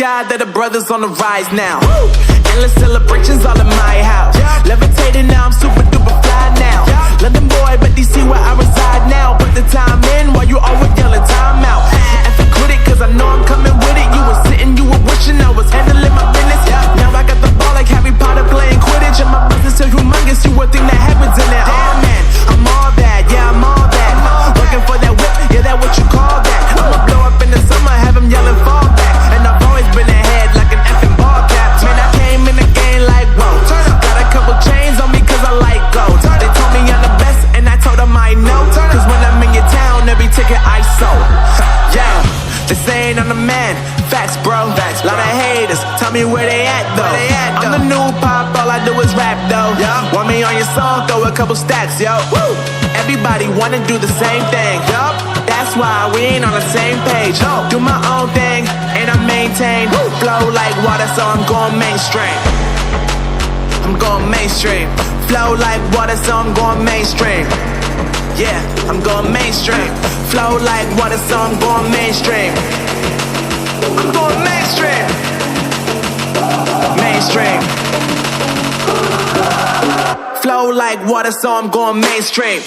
sky that the brothers on the rise now. Endless celebrations all in my house. Levitating now, I'm super duper fly now. London boy, but DC where I reside now. Put the time in while you always yelling time out. And for quit it, cause I know I'm coming with it. You were sitting, you were wishing I was handling my business. Now I got the ball like Harry Potter playing Quidditch. And my business is humongous, you would think that happens in it. Oh man, I'm all that, yeah, I'm all that. Looking for that whip, yeah, that what you call that. I'ma blow up in the summer, have them yelling fall back. And I've always been ahead like an effing ball cap. Man, I came in the game like, whoa. Got a couple chains on me cause I like gold. They told me I'm the best and I told them I know. Cause when I'm in your town, every ticket I sold. Yeah, they saying I'm the man. Facts, bro. Lot of haters, tell me where they at though. I'm the new pop, all I do is rap though. Want me on your song, throw a couple stacks, yo. Woo! Everybody wanna do the same thing. That's why we ain't on the same page. Do my own thing and I maintain. Flow like water, so I'm going mainstream. I'm going mainstream. Flow like water, so I'm going mainstream. Yeah, I'm going mainstream. Flow like water, so I'm going mainstream. I'm going mainstream. Mainstream. Flow like water, so I'm going mainstream.